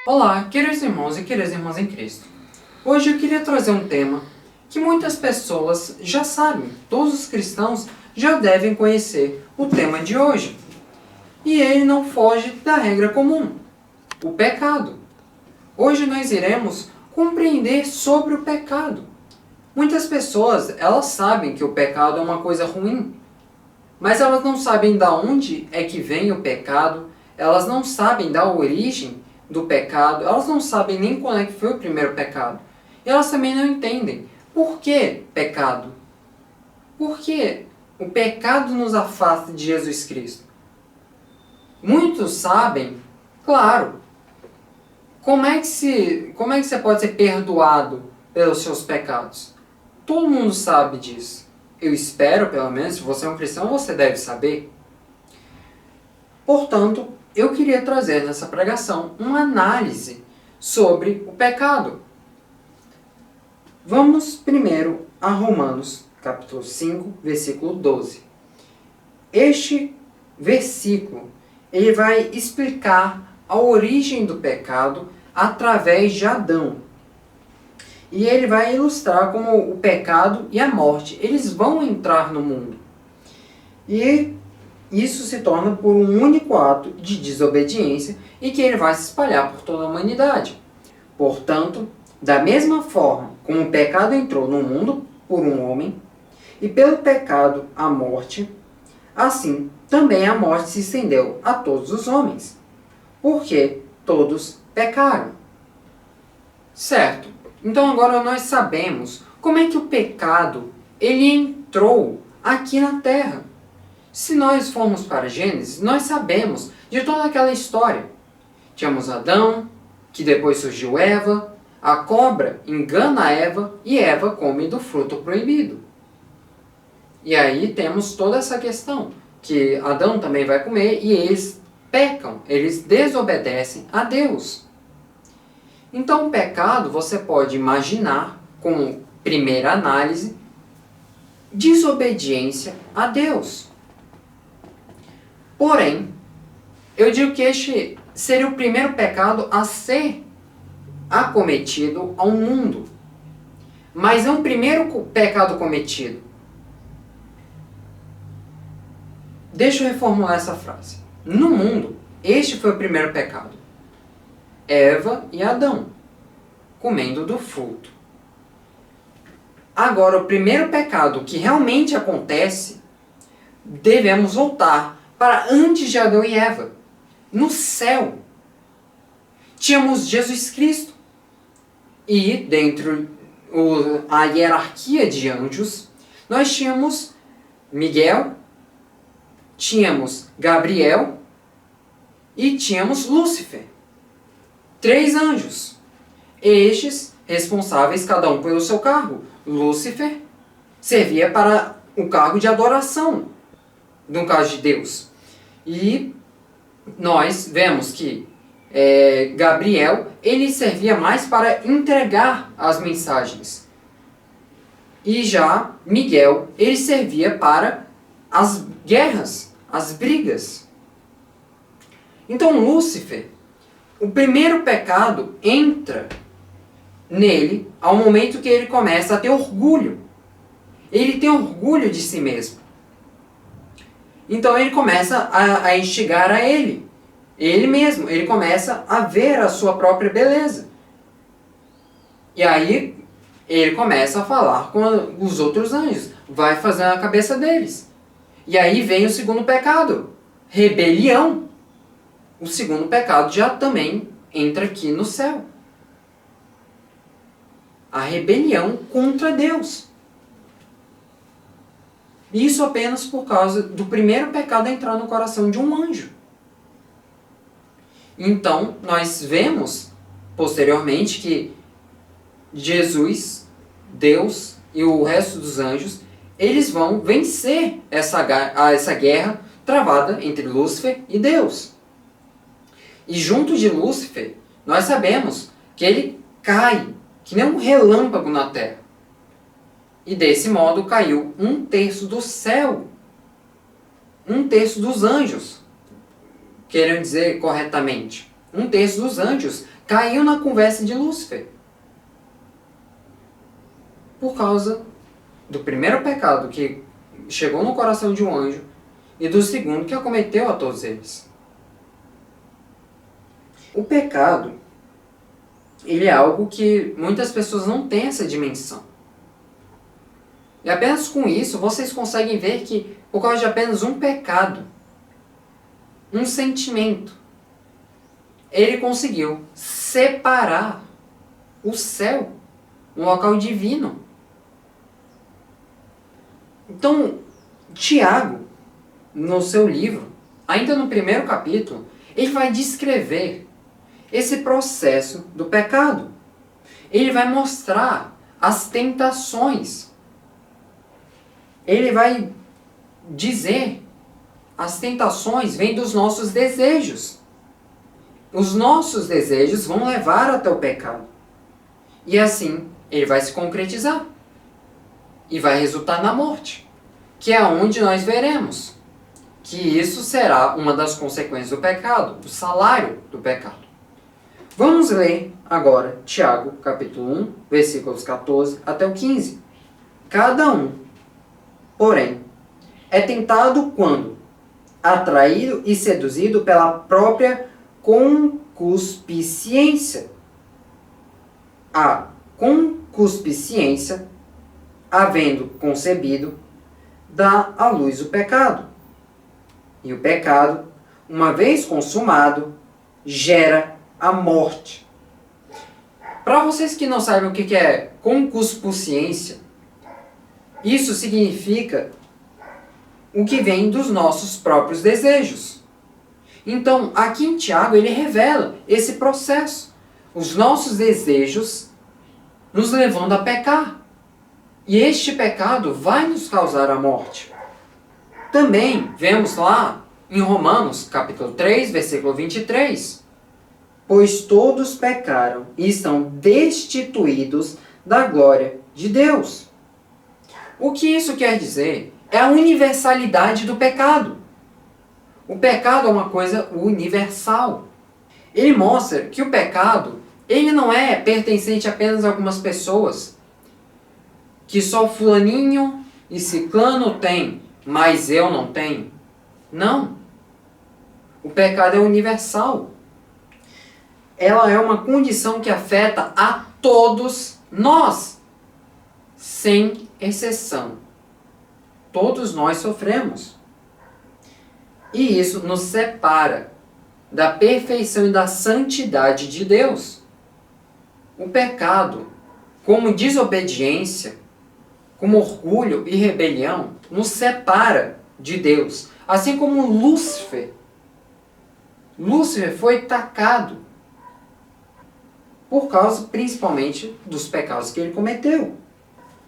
Olá, queridos irmãos e queridas irmãs em Cristo. Hoje eu queria trazer um tema que muitas pessoas já sabem, todos os cristãos já devem conhecer o tema de hoje. E ele não foge da regra comum, o pecado. Hoje nós iremos compreender sobre o pecado. Muitas pessoas, elas sabem que o pecado é uma coisa ruim, mas elas não sabem de onde é que vem o pecado, elas não sabem da origem do pecado, elas não sabem nem quando é que foi o primeiro pecado. E elas também não entendem por que pecado. Por que o pecado nos afasta de Jesus Cristo? Muitos sabem, claro, como é que você pode ser perdoado pelos seus pecados? Todo mundo sabe disso. Eu espero, pelo menos, se você é um cristão, você deve saber. Portanto, eu queria trazer nessa pregação uma análise sobre o pecado. Vamos primeiro a Romanos, capítulo 5, versículo 12. Este versículo, ele vai explicar a origem do pecado através de Adão. E ele vai ilustrar como o pecado e a morte, eles vão entrar no mundo. E isso se torna por um único ato de desobediência e que ele vai se espalhar por toda a humanidade. Portanto, da mesma forma como o pecado entrou no mundo por um homem, e pelo pecado a morte, assim também a morte se estendeu a todos os homens, porque todos pecaram. Certo? Então agora nós sabemos como é que o pecado ele entrou aqui na Terra. Se nós formos para Gênesis, nós sabemos de toda aquela história. Tínhamos Adão, que depois surgiu Eva, a cobra engana Eva e Eva come do fruto proibido. E aí temos toda essa questão, que Adão também vai comer e eles pecam, eles desobedecem a Deus. Então o pecado você pode imaginar, como primeira análise, desobediência a Deus. Porém, eu digo que este seria o primeiro pecado a ser acometido ao mundo. Mas é um primeiro pecado cometido. Deixa eu reformular essa frase. No mundo, este foi o primeiro pecado. Eva e Adão, comendo do fruto. Agora, o primeiro pecado que realmente acontece, devemos voltar para antes de Adão e Eva. No céu, tínhamos Jesus Cristo. E dentro a hierarquia de anjos, nós tínhamos Miguel, tínhamos Gabriel e tínhamos Lúcifer. 3 anjos. Estes responsáveis, cada um pelo seu cargo. Lúcifer servia para o cargo de adoração, no caso de Deus. E nós vemos que Gabriel, ele servia mais para entregar as mensagens. E já Miguel, ele servia para as guerras, as brigas. Então Lúcifer, o primeiro pecado entra nele ao momento que ele começa a ter orgulho. Ele tem orgulho de si mesmo. Então ele começa a instigar a ele mesmo. Ele começa a ver a sua própria beleza. E aí ele começa a falar com os outros anjos. Vai fazer a cabeça deles. E aí vem o segundo pecado. Rebelião. O segundo pecado já também entra aqui no céu. A rebelião contra Deus. Isso apenas por causa do primeiro pecado entrar no coração de um anjo. Então, nós vemos, posteriormente, que Jesus, Deus e o resto dos anjos, eles vão vencer essa guerra travada entre Lúcifer e Deus. E junto de Lúcifer, nós sabemos que ele cai, que nem um relâmpago na terra. E desse modo caiu 1/3 do céu. 1/3 dos anjos, querem dizer corretamente. um terço dos anjos caiu na conversa de Lúcifer. Por causa do primeiro pecado que chegou no coração de um anjo e do segundo que acometeu a todos eles. O pecado, ele é algo que muitas pessoas não têm essa dimensão. E apenas com isso vocês conseguem ver que por causa de apenas um pecado, um sentimento, ele conseguiu separar o céu, um local divino. Então, Tiago, no seu livro, ainda no primeiro capítulo, ele vai descrever esse processo do pecado. Ele vai mostrar as tentações. Ele vai dizer, as tentações vêm dos nossos desejos. Os nossos desejos vão levar até o pecado. E assim, ele vai se concretizar. E vai resultar na morte, que é onde nós veremos que isso será uma das consequências do pecado, o salário do pecado. Vamos ler agora Tiago, capítulo 1, versículos 14 até o 15. Cada um, porém, é tentado quando? Atraído e seduzido pela própria concupiscência. A concupiscência, havendo concebido, dá à luz o pecado. E o pecado, uma vez consumado, gera a morte. Para vocês que não sabem o que é concupiscência, isso significa o que vem dos nossos próprios desejos. Então, aqui em Tiago, ele revela esse processo. Os nossos desejos nos levando a pecar. E este pecado vai nos causar a morte. Também vemos lá em Romanos, capítulo 3, versículo 23. Pois todos pecaram e estão destituídos da glória de Deus. O que isso quer dizer? É a universalidade do pecado. O pecado é uma coisa universal. Ele mostra que o pecado, ele não é pertencente apenas a algumas pessoas, que só fulaninho e ciclano tem, mas eu não tenho. Não. O pecado é universal. Ela é uma condição que afeta a todos nós, sem exceção. Todos nós sofremos. E isso nos separa da perfeição e da santidade de Deus. O pecado, como desobediência, como orgulho e rebelião, nos separa de Deus. Assim como Lúcifer. Lúcifer foi tacado por causa, principalmente, dos pecados que ele cometeu.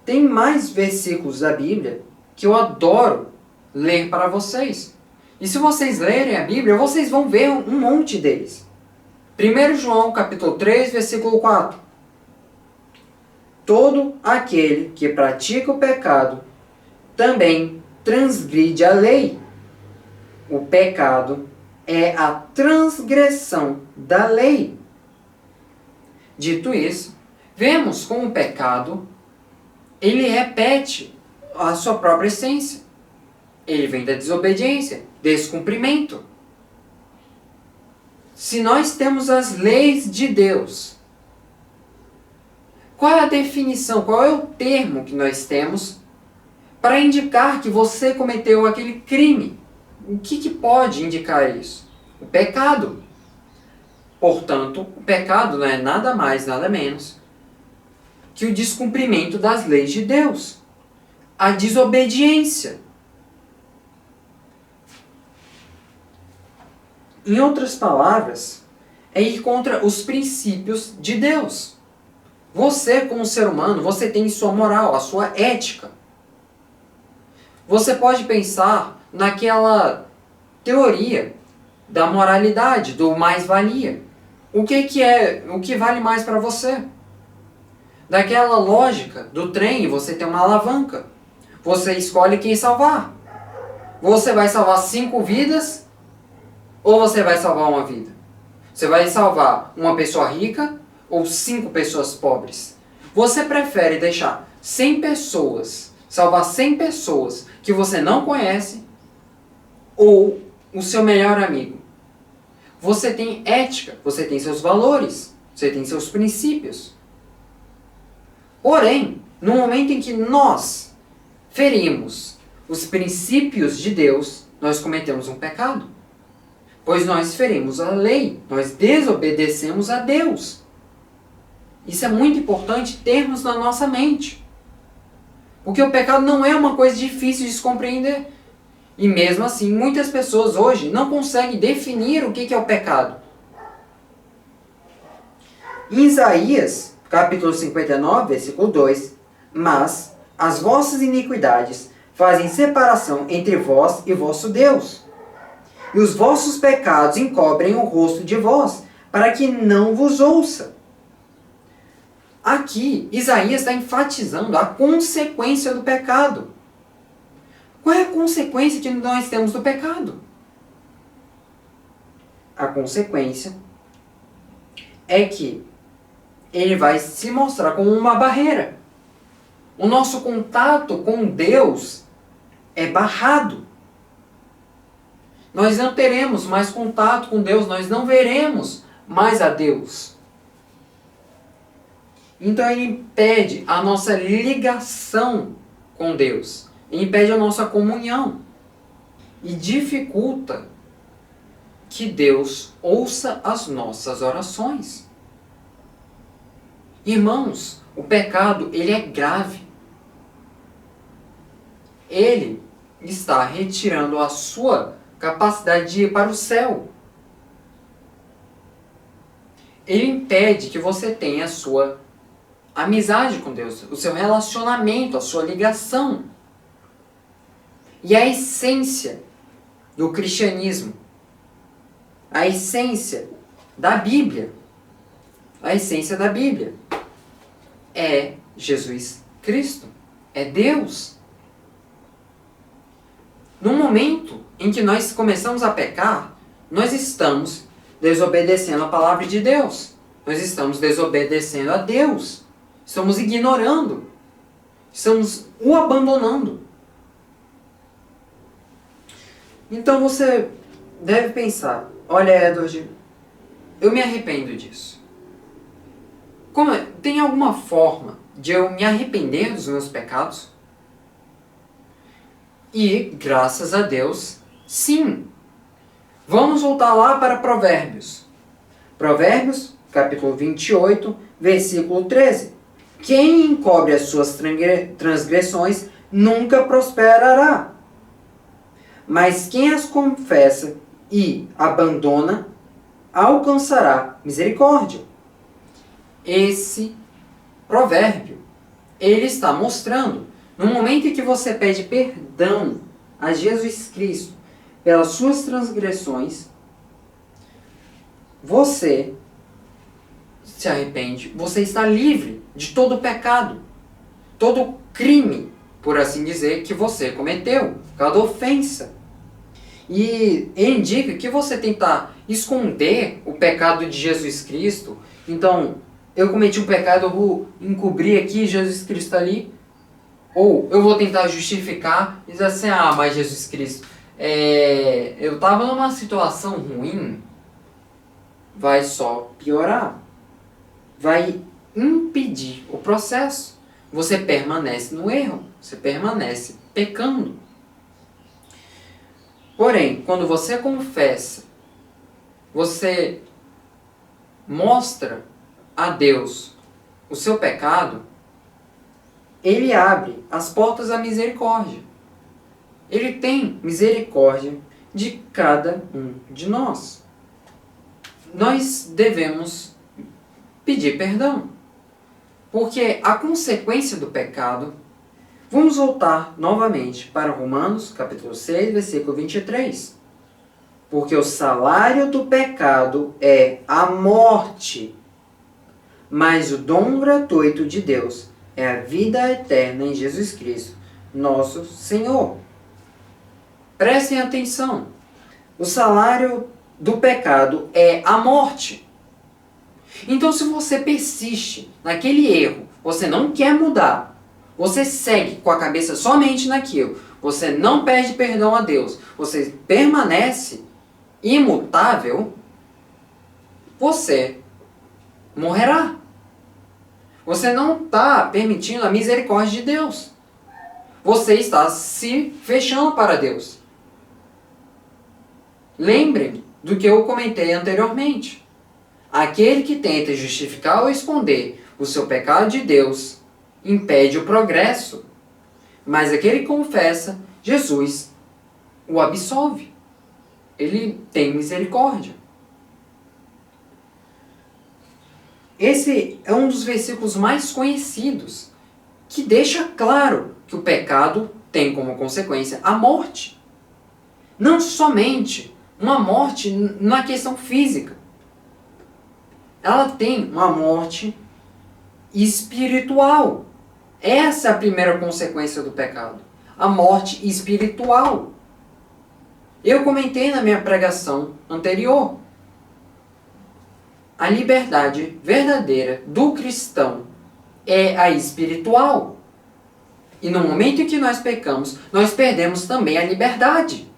Tem mais versículos da Bíblia que eu adoro ler para vocês. E se vocês lerem a Bíblia, vocês vão ver um monte deles. 1 João, capítulo 3, versículo 4. Todo aquele que pratica o pecado também transgride a lei. O pecado é a transgressão da lei. Dito isso, vemos como o pecado, ele repete a sua própria essência. Ele vem da desobediência, descumprimento. Se nós temos as leis de Deus, qual é a definição, qual é o termo que nós temos para indicar que você cometeu aquele crime? O que pode indicar isso? O pecado. Portanto, o pecado não é nada mais, nada menos que o descumprimento das leis de Deus. A desobediência. Em outras palavras, é ir contra os princípios de Deus. Você, como ser humano, você tem sua moral, a sua ética. Você pode pensar naquela teoria da moralidade, do mais-valia. O que vale mais para você? Daquela lógica do trem, você tem uma alavanca. Você escolhe quem salvar. Você vai salvar 5 vidas ou você vai salvar uma vida? Você vai salvar uma pessoa rica ou 5 pessoas pobres? Você prefere deixar 100 pessoas, salvar 100 pessoas que você não conhece ou o seu melhor amigo? Você tem ética, você tem seus valores, você tem seus princípios. Porém, no momento em que nós ferimos os princípios de Deus, nós cometemos um pecado. Pois nós ferimos a lei, nós desobedecemos a Deus. Isso é muito importante termos na nossa mente. Porque o pecado não é uma coisa difícil de se compreender. E mesmo assim, muitas pessoas hoje não conseguem definir o que é o pecado. Em Isaías, capítulo 59, versículo 2, mas as vossas iniquidades fazem separação entre vós e vosso Deus. E os vossos pecados encobrem o rosto de vós, para que não vos ouça. Aqui, Isaías está enfatizando a consequência do pecado. Qual é a consequência que nós temos do pecado? A consequência é que ele vai se mostrar como uma barreira. O nosso contato com Deus é barrado. Nós não teremos mais contato com Deus, nós não veremos mais a Deus. Então ele impede a nossa ligação com Deus. Ele impede a nossa comunhão. E dificulta que Deus ouça as nossas orações. Irmãos, o pecado, ele é grave. Ele está retirando a sua capacidade de ir para o céu. Ele impede que você tenha a sua amizade com Deus, o seu relacionamento, a sua ligação. E a essência do cristianismo, a essência da Bíblia, é Jesus Cristo, é Deus. No momento em que nós começamos a pecar, nós estamos desobedecendo a palavra de Deus. Nós estamos desobedecendo a Deus. Estamos ignorando. Estamos o abandonando. Então você deve pensar, olha, Edward, eu me arrependo disso. Tem alguma forma de eu me arrepender dos meus pecados? E, graças a Deus, sim. Vamos voltar lá para Provérbios. Provérbios, capítulo 28, versículo 13. Quem encobre as suas transgressões nunca prosperará. Mas quem as confessa e abandona, alcançará misericórdia. Esse provérbio, ele está mostrando, no momento em que você pede perdão a Jesus Cristo pelas suas transgressões, você se arrepende, você está livre de todo pecado, todo crime, por assim dizer, que você cometeu, cada ofensa. E ele indica que você tentar esconder o pecado de Jesus Cristo, então, eu cometi um pecado, eu vou encobrir aqui, Jesus Cristo está ali, ou eu vou tentar justificar e dizer assim, mas Jesus Cristo, eu estava numa situação ruim, vai só piorar. Vai impedir o processo. Você permanece no erro, você permanece pecando. Porém, quando você confessa, você mostra a Deus o seu pecado, ele abre as portas à misericórdia. Ele tem misericórdia de cada um de nós. Nós devemos pedir perdão, porque a consequência do pecado, vamos voltar novamente para Romanos, capítulo 6, versículo 23. Porque o salário do pecado é a morte, mas o dom gratuito de Deus é a vida eterna em Jesus Cristo, nosso Senhor. Prestem atenção. O salário do pecado é a morte. Então, se você persiste naquele erro, você não quer mudar, você segue com a cabeça somente naquilo, você não pede perdão a Deus, você permanece imutável, você morrerá. Você não está permitindo a misericórdia de Deus. Você está se fechando para Deus. Lembrem do que eu comentei anteriormente. Aquele que tenta justificar ou esconder o seu pecado de Deus impede o progresso. Mas aquele que confessa, Jesus o absolve. Ele tem misericórdia. Esse é um dos versículos mais conhecidos, que deixa claro que o pecado tem como consequência a morte. Não somente uma morte na questão física. Ela tem uma morte espiritual. Essa é a primeira consequência do pecado. A morte espiritual. Eu comentei na minha pregação anterior. A liberdade verdadeira do cristão é a espiritual. E no momento em que nós pecamos, nós perdemos também a liberdade.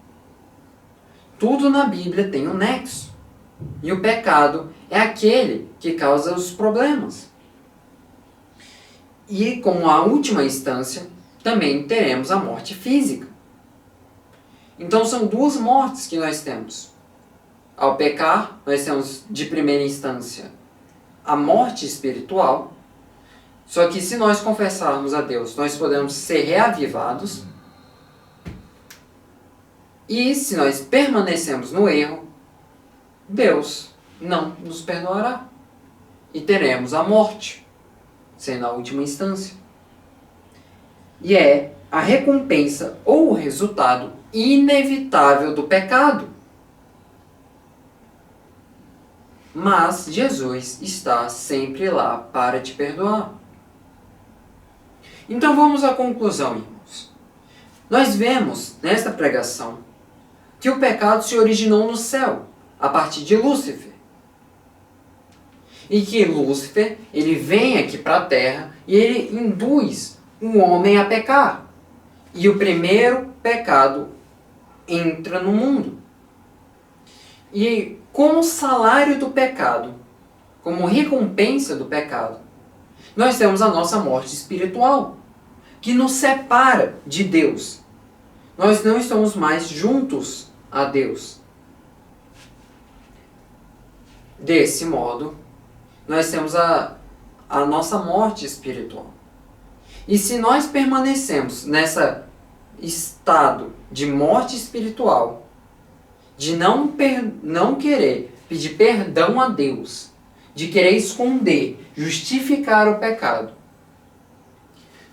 Tudo na Bíblia tem um nexo. E o pecado é aquele que causa os problemas. E como a última instância, também teremos a morte física. Então são duas mortes que nós temos. Ao pecar, nós temos de primeira instância a morte espiritual. Só que se nós confessarmos a Deus, nós podemos ser reavivados. E se nós permanecemos no erro, Deus não nos perdoará. E teremos a morte, sendo a última instância. E é a recompensa ou o resultado inevitável do pecado. Mas Jesus está sempre lá para te perdoar. Então vamos à conclusão, irmãos. Nós vemos nesta pregação que o pecado se originou no céu, a partir de Lúcifer. E que Lúcifer, ele vem aqui para a terra e ele induz o homem a pecar. E o primeiro pecado entra no mundo. E como salário do pecado, como recompensa do pecado, nós temos a nossa morte espiritual, que nos separa de Deus. Nós não estamos mais juntos a Deus. Desse modo, nós temos a nossa morte espiritual. E se nós permanecemos nesse estado de morte espiritual, de não querer pedir perdão a Deus, de querer esconder, justificar o pecado,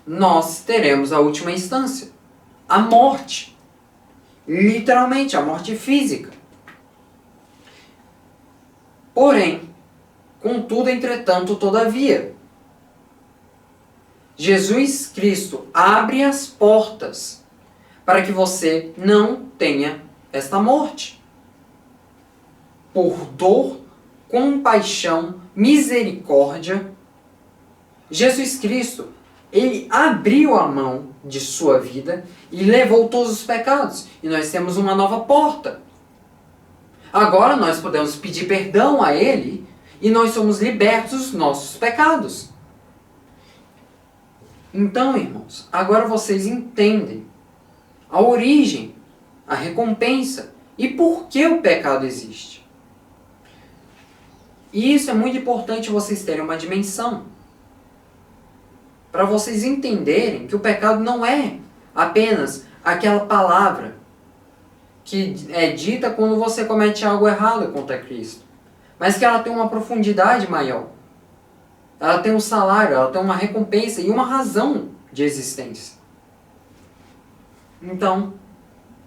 nós teremos a última instância, a morte. Literalmente, a morte física. Porém, contudo, entretanto, todavia, Jesus Cristo abre as portas para que você não tenha esta morte. Por dor, compaixão, misericórdia, Jesus Cristo, ele abriu a mão de sua vida e levou todos os pecados. E nós temos uma nova porta. Agora nós podemos pedir perdão a ele e nós somos libertos dos nossos pecados. Então, irmãos, agora vocês entendem a origem, a recompensa e por que o pecado existe. E isso é muito importante vocês terem uma dimensão. Para vocês entenderem que o pecado não é apenas aquela palavra que é dita quando você comete algo errado contra Cristo, mas que ela tem uma profundidade maior. Ela tem um salário, ela tem uma recompensa e uma razão de existência. Então,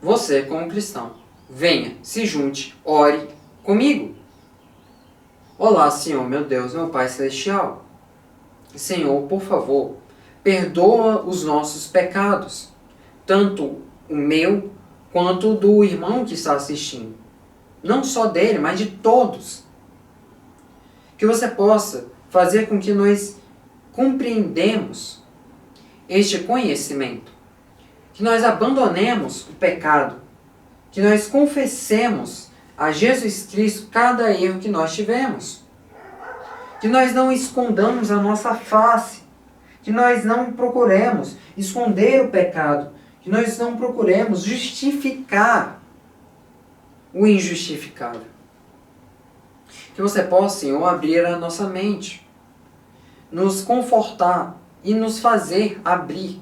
você como cristão, venha, se junte, ore comigo. Olá, Senhor, meu Deus, meu Pai Celestial. Senhor, por favor, perdoa os nossos pecados, tanto o meu quanto o do irmão que está assistindo. não só dele, mas de todos. Que você possa fazer com que nós compreendemos este conhecimento, que nós abandonemos o pecado, que nós confessemos a Jesus Cristo cada erro que nós tivemos, que nós não escondamos a nossa face, que nós não procuremos esconder o pecado, que nós não procuremos justificar o injustificável. Que você possa, Senhor, abrir a nossa mente, nos confortar e nos fazer abrir,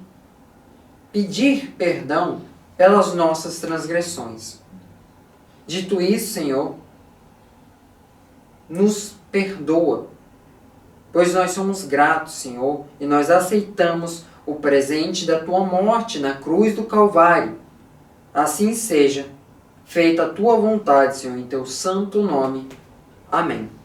pedir perdão pelas nossas transgressões. Dito isso, Senhor, nos perdoa, pois nós somos gratos, Senhor, e nós aceitamos o presente da Tua morte na cruz do Calvário. Assim seja, feita a Tua vontade, Senhor, em Teu santo nome. Amém.